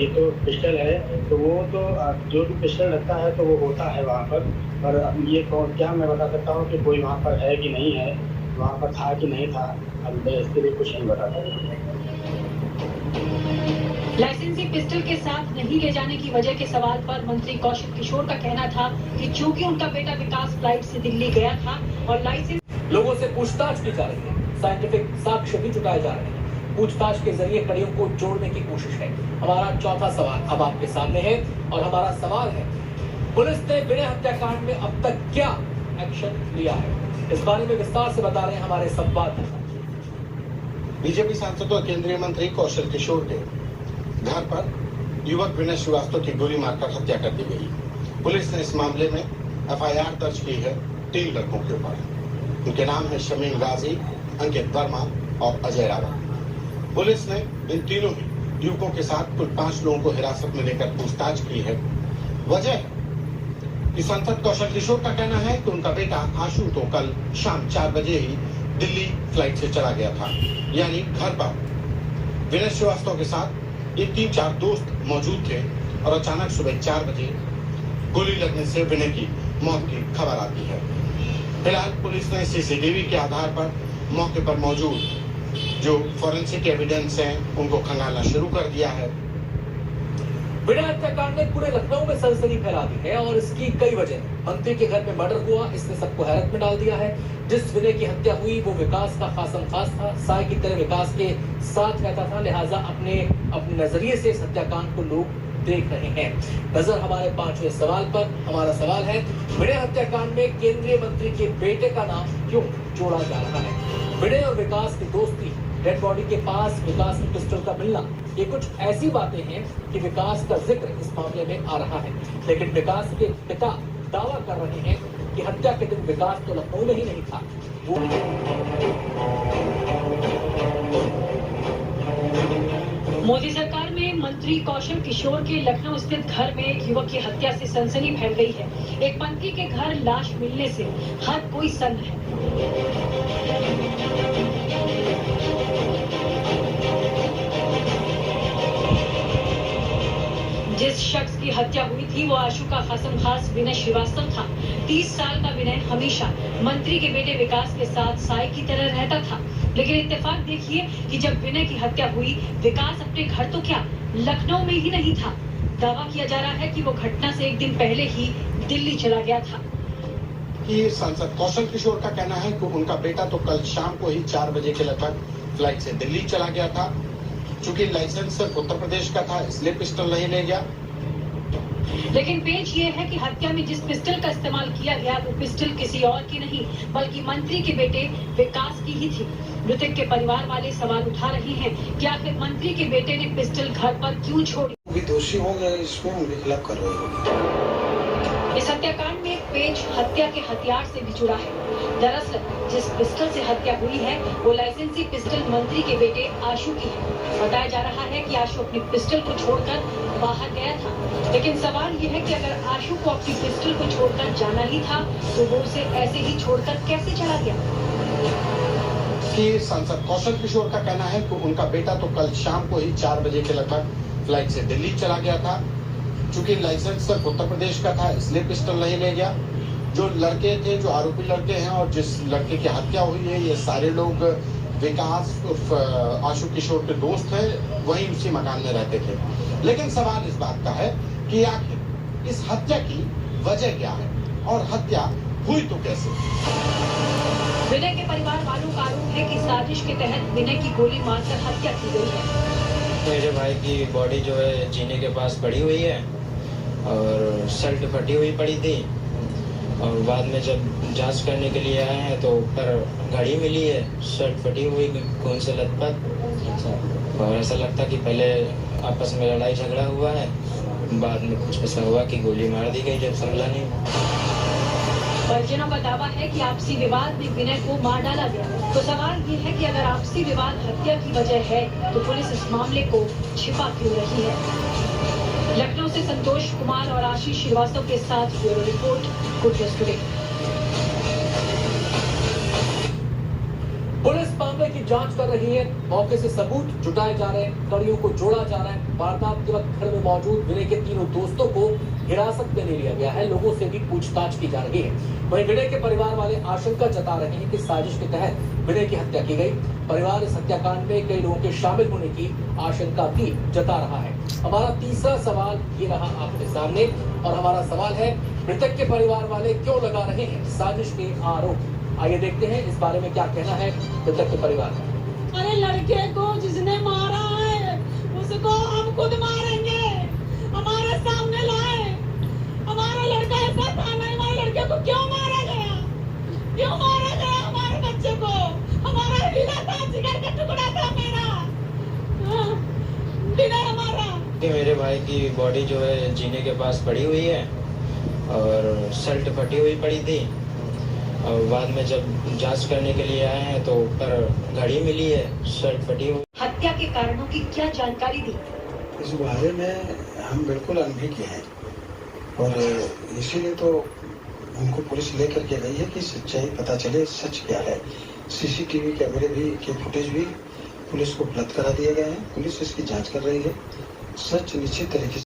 ये तो पिस्टल है, तो वो तो जो भी पिस्टल रखता है तो वो होता है वहाँ पर अब ये कौन क्या मैं बता सकता हूँ कि कोई वहाँ पर है कि नहीं है, वहाँ पर था कि नहीं था, अब मैं इसके लिए कुछ नहीं बता सकता। लाइसेंसी पिस्टल के साथ नहीं ले जाने की वजह के सवाल पर मंत्री कौशल किशोर का कहना था कि चूंकि उनका बेटा विकास फ्लाइट से दिल्ली गया था और लाइसेंस लोगों से पूछताछ की जा रही है, साइंटिफिक साक्ष्य भी जुटाए जा रहे हैं। पूछताछ के जरिए कड़ियों को जोड़ने की कोशिश है। हमारा चौथा सवाल अब आपके सामने है और हमारा सवाल है, पुलिस ने विनय हत्याकांड में अब तक क्या एक्शन लिया है? इस बारे में विस्तार से बता रहे हैं हमारे संवाददाता। बीजेपी सांसद और केंद्रीय मंत्री कौशल किशोर के घर पर युवक विनय श्रीवास्तव की गोली मारकर हत्या कर दी गई। पुलिस ने इस मामले में एफआईआर दर्ज की है 3 लड़कों के ऊपर। उनके नाम है शमीम गाजी, अंकित वर्मा और अजय रावत। पुलिस ने इन तीनों ही युवकों के साथ कुल 5 लोगों को हिरासत में लेकर पूछताछ की है। वजह कि सांसद कौशल किशोर का कहना है कि उनका बेटा आशु तो कल शाम 4 बजे ही दिल्ली फ्लाइट से चला गया था, यानी घर पर विनय श्रीवास्तव के साथ ये 3-4 दोस्त मौजूद थे और अचानक सुबह 4 बजे गोली लगने से विनय की मौत की खबर आती है। फिलहाल पुलिस ने सीसीटीवी के आधार पर मौके पर मौजूद जो फॉरेंसिक एविडेंस हैं उनको खंगालना शुरू कर दिया है। विनय हत्याकांड ने पूरे लखनऊ में सनसनी फैला दी है और इसकी कई वजह। मंत्री के घर में मर्डर हुआ, इसने सबको हैरत में डाल दिया है। जिस विनय की हत्या हुई वो विकास का खासम खास था, साय की तरह विकास के साथ रहता था, लिहाजा अपने नजरिए से इस हत्याकांड को लोग देख रहे हैं। नजर हमारे 5वें सवाल पर। हमारा सवाल है, विनय हत्याकांड में केंद्रीय मंत्री के बेटे का नाम क्यों जोड़ा जा रहा है? विनय और विकास की दोस्ती, डेड बॉडी के पास विकास की पिस्टल का मिलना, ये कुछ ऐसी बातें हैं कि विकास का जिक्र इस मामले में आ रहा है। लेकिन विकास के पिता दावा कर रहे हैं कि हत्या के दिन विकास तो लखनऊ में ही नहीं था। मोदी सरकार में मंत्री कौशल किशोर के लखनऊ स्थित घर में एक युवक की हत्या से सनसनी फैल गई है। एक मंत्री के घर लाश मिलने से हर कोई सन्न है। जिस शख्स की हत्या हुई थी वो आशु का खासम खास विनय श्रीवास्तव था। 30 साल का विनय हमेशा मंत्री के बेटे विकास के साथ साय की तरह रहता था। लेकिन इत्तेफाक देखिए कि जब विनय की हत्या हुई, विकास अपने घर तो क्या लखनऊ में ही नहीं था। दावा किया जा रहा है कि वो घटना से एक दिन पहले ही दिल्ली चला गया था। कि सांसद कौशल किशोर का कहना है कि उनका बेटा तो कल शाम को ही 4 बजे के लगभग फ्लाइट से दिल्ली चला गया था। चूंकि लाइसेंस सिर्फ उत्तर प्रदेश का था, इसलिए पिस्टल नहीं ले गया। लेकिन पेच ये है कि हत्या में जिस पिस्टल का इस्तेमाल किया गया वो पिस्टल किसी और की नहीं बल्कि मंत्री के बेटे विकास की ही थी। मृतक के परिवार वाले सवाल उठा रहे हैं कि आखिर मंत्री के बेटे ने पिस्टल घर पर क्यों छोड़ी। भी दोषी होंगे, इसमें उनके खिलाफ कार्रवाई होगी। इस हत्याकांड में एक पेच हत्या के हथियार से भी जुड़ा है। दरअसल जिस पिस्टल से हत्या हुई है वो लाइसेंसी पिस्टल मंत्री के बेटे आशु की है। बताया जा रहा है कि आशु अपनी पिस्टल को छोड़कर बाहर गया था। लेकिन सवाल ये है कि अगर आशु को अपनी पिस्टल को छोड़कर जाना ही था तो वो उसे ऐसे ही छोड़कर कैसे चला गया? कि सांसद कौशल किशोर का कहना है कि उनका बेटा तो कल शाम को ही 4 बजे के लगभग फ्लाइट से दिल्ली चला गया था। चूंकि लाइसेंस सिर्फ उत्तर प्रदेश का था, इसलिए पिस्टल नहीं ले गया। जो लड़के थे, जो आरोपी लड़के हैं और जिस लड़के की हत्या हुई है, ये सारे लोग विकास उर्फ आशु किशोर के दोस्त हैं, वहीं उसी मकान में रहते थे। लेकिन सवाल इस बात का है कि आखिर इस हत्या की वजह क्या है और हत्या हुई तो कैसे? विनय के परिवार वालों का आरोप है कि साजिश के तहत विनय की गोली मारकर हत्या की गई है। मेरे भाई की बॉडी जो है जीने के पास पड़ी हुई है और शर्ट फटी हुई पड़ी थी और बाद में जब जांच करने के लिए आए हैं तो ऊपर घड़ी मिली है, शर्ट फटी हुई, खून से लथपथ। और ऐसा लगता कि पहले आपस में लड़ाई झगड़ा हुआ है, बाद में कुछ ऐसा हुआ कि गोली मार दी गई जब संभला नहीं। परिजनों का दावा है कि आपसी विवाद में विनय को मार डाला गया। तो सवाल ये है कि अगर आपसी विवाद हत्या की वजह है तो पुलिस इस मामले को छिपा क्यों रही है? लखनऊ से संतोष कुमार और आशीष श्रीवास्तव के साथ bureau report, good news today. Police मामले की जांच कर रही है। मौके से सबूत जुटाए जा रहे हैं, कड़ियों को जोड़ा जा रहा है। वारदात के वक्त घर में मौजूद विनय के तीनों दोस्तों को हिरासत में ले लिया गया है। लोगों से भी पूछताछ की जा रही है। वहीं विनय के परिवार वाले आशंका जता रहे हैं कि साजिश के तहत विनय की हत्या की गई। परिवार इस हत्याकांड में कई लोगों के शामिल होने की आशंका भी जता रहा है। हमारा तीसरा सवाल ये रहा आपके सामने, और हमारा सवाल है, मृतक के परिवार वाले क्यों लगा रहे हैं साजिश के आरोप? आइए देखते हैं इस बारे में क्या कहना है मृतक के परिवार का। अरे लड़के को जिसने मारा है उसको हम खुद मारेंगे, हमारे सामने लाए। हमारा लड़का ऐसा था नहीं, हमारे लड़के को क्यों मारा गया? क्यों मारा गया हमारे बच्चे को? हमारा हीरा था, जिगर का टुकड़ा था मेरा, डिनर हमारा। मेरे भाई की बॉडी जो है जीने के पास पड़ी हुई है और शर्ट फटी हुई पड़ी थी, और बाद में जब जांच करने के लिए आए हैं तो ऊपर घड़ी मिली है, शर्ट फटी हुई। हत्या के कारणों की क्या जानकारी दी? इस बारे में हम बिल्कुल अनभिज्ञ हैं और इसीलिए तो उनको पुलिस लेकर के गई है कि सच्चाई पता चले, सच क्या है। सीसीटीवी कैमरे भी के फुटेज भी पुलिस को उपलब्ध करा दिए गए हैं। पुलिस इसकी जांच कर रही है। सच निश्चित तरीके से